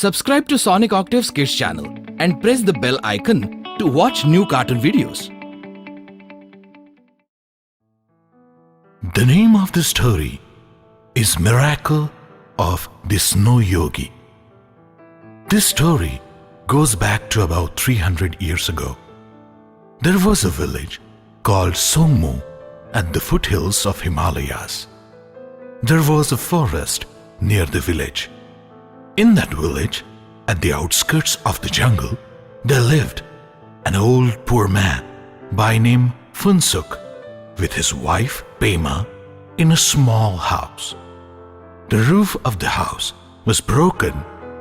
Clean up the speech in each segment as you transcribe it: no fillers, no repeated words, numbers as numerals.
Subscribe to Sonic Octaves Kids channel and press the bell icon to watch new cartoon videos. The name of the story is Miracle of the Snow Yogi. This story goes back to about 300 years ago. There was a village called Songmo at the foothills of Himalayas. There was a forest near the village. In that village, at the outskirts of the jungle, there lived an old poor man by name Phunsukh with his wife Pema in a small house. The roof of the house was broken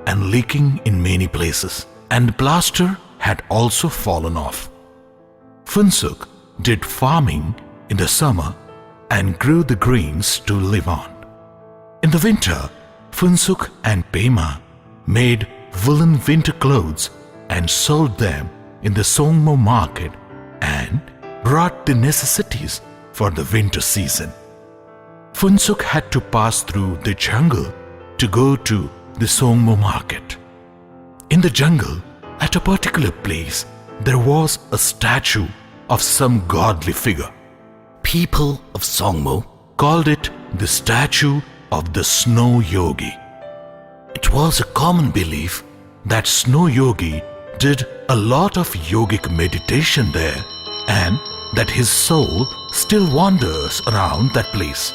and leaking in many places, and the plaster had also fallen off. Phunsukh did farming in the summer and grew the grains to live on. In the winter, Phunsukh and Pema made woolen winter clothes and sold them in the Songmo market and brought the necessities for the winter season. Phunsukh had to pass through the jungle to go to the Songmo market. In the jungle, at a particular place, there was a statue of some godly figure. People of Songmo called it the statue of the Snow Yogi. It was a common belief that Snow Yogi did a lot of yogic meditation there and that his soul still wanders around that place.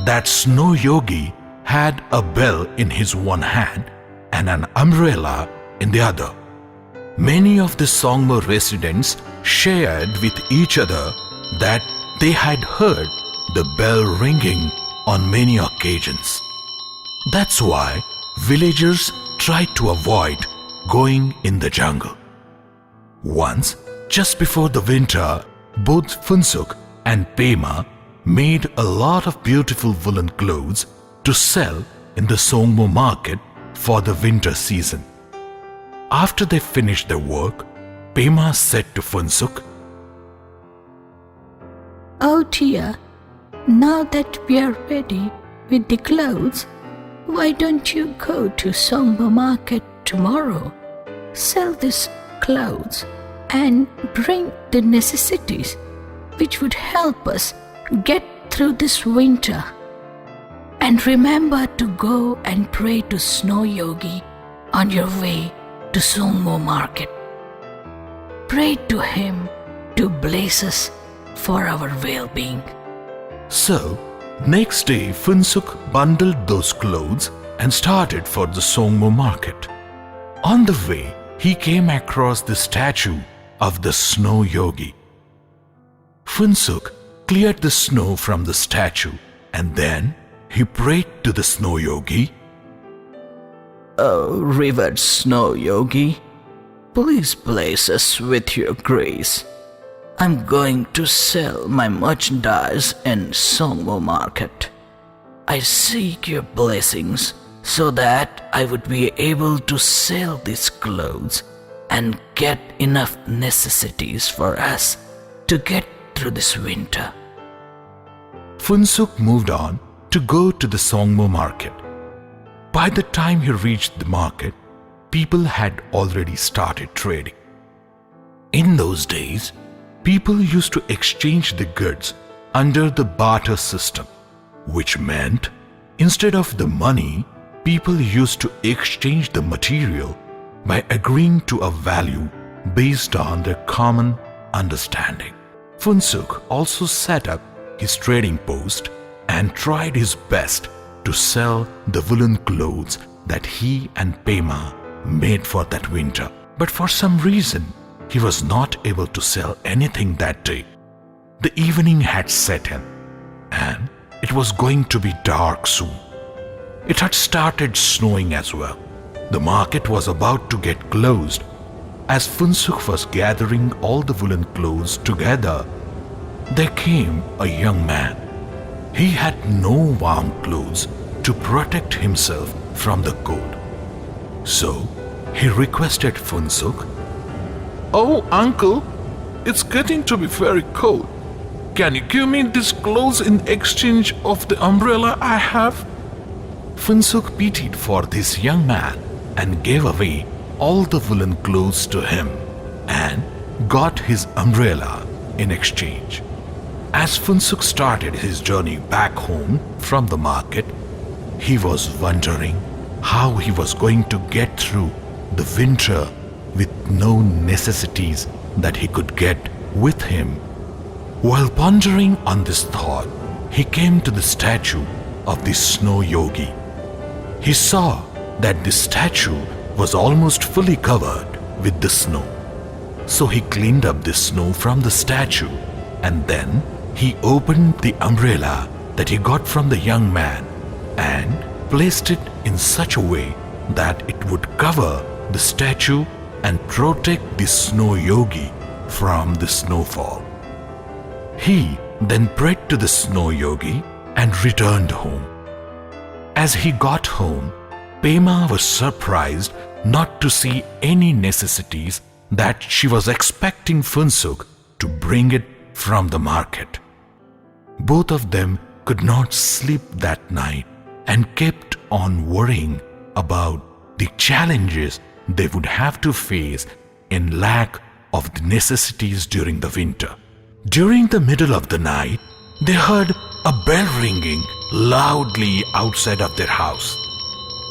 That Snow Yogi had a bell in his one hand and an umbrella in the other. Many of the Songmo residents shared with each other that they had heard the bell ringing on many occasions. That's why villagers tried to avoid going in the jungle. Once, just before the winter, both Phunsukh and Pema made a lot of beautiful woolen clothes to sell in the Songmo market for the winter season. After they finished their work, Pema said to Phunsukh, "Oh dear, now that we are ready with the clothes, why don't you go to Songmo market tomorrow, sell these clothes and bring the necessities which would help us get through this winter. And remember to go and pray to Snow Yogi on your way to Songmo market. Pray to him to bless us for our well-being." So, next day Phunsukh bundled those clothes and started for the Songmo market. On the way, he came across the statue of the Snow Yogi. Phunsukh cleared the snow from the statue and then he prayed to the Snow Yogi. "Oh, revered Snow Yogi, please bless us with your grace. I'm going to sell my merchandise in Songmo market. I seek your blessings so that I would be able to sell these clothes and get enough necessities for us to get through this winter." Phunsukh moved on to go to the Songmo market. By the time he reached the market, people had already started trading. In those days, people used to exchange the goods under the barter system, which meant instead of the money, people used to exchange the material by agreeing to a value based on their common understanding. Phunsukh also set up his trading post and tried his best to sell the woolen clothes that he and Pema made for that winter. But for some reason, he was not able to sell anything that day. The evening had set in, and it was going to be dark soon. It had started snowing as well. The market was about to get closed. As Phunsukh was gathering all the woolen clothes together, there came a young man. He had no warm clothes to protect himself from the cold. So he requested Phunsukh, "Oh, uncle, it's getting to be very cold. Can you give me these clothes in exchange of the umbrella I have?" Phunsukh pitied for this young man and gave away all the woolen clothes to him and got his umbrella in exchange. As Funsuk started his journey back home from the market, he was wondering how he was going to get through the winter with no necessities that he could get with him. While pondering on this thought, he came to the statue of the snow yogi. He saw that the statue was almost fully covered with the snow. So he cleaned up the snow from the statue and then he opened the umbrella that he got from the young man and placed it in such a way that it would cover the statue and protect the snow yogi from the snowfall. He then prayed to the snow yogi and returned home. As he got home, Pema was surprised not to see any necessities that she was expecting Funsuk to bring it from the market. Both of them could not sleep that night and kept on worrying about the challenges they would have to face in lack of the necessities during the winter. During the middle of the night, they heard a bell ringing loudly outside of their house.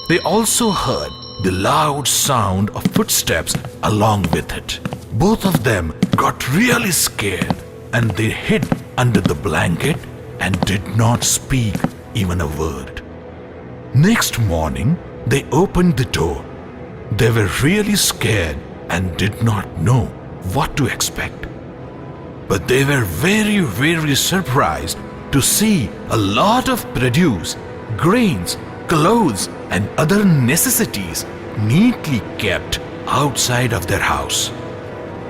They also heard the loud sound of footsteps along with it. Both of them got really scared and they hid under the blanket and did not speak even a word. Next morning, they opened the door. They were really scared and did not know what to expect. But they were very, very surprised to see a lot of produce, grains, clothes, and other necessities neatly kept outside of their house.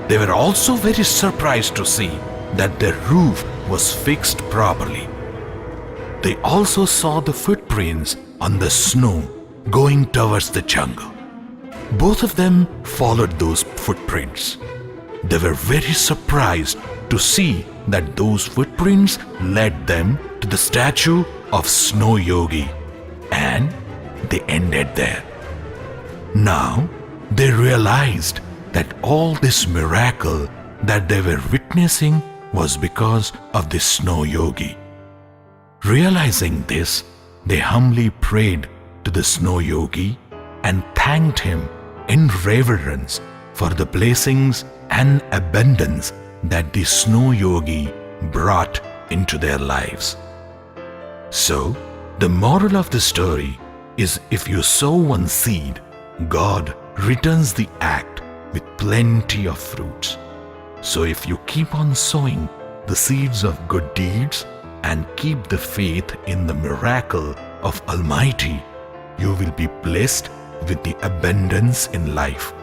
They were also very surprised to see that their roof was fixed properly. They also saw the footprints on the snow going towards the jungle. Both of them followed those footprints. They were very surprised to see that those footprints led them to the statue of Snow Yogi, and they ended there. Now they realized that all this miracle that they were witnessing was because of the Snow Yogi. Realizing this, they humbly prayed to the Snow Yogi and thanked him in reverence for the blessings and abundance that the Snow Yogi brought into their lives. So, the moral of the story is, if you sow one seed, God returns the act with plenty of fruits. So if you keep on sowing the seeds of good deeds and keep the faith in the miracle of Almighty, you will be blessed with the abundance in life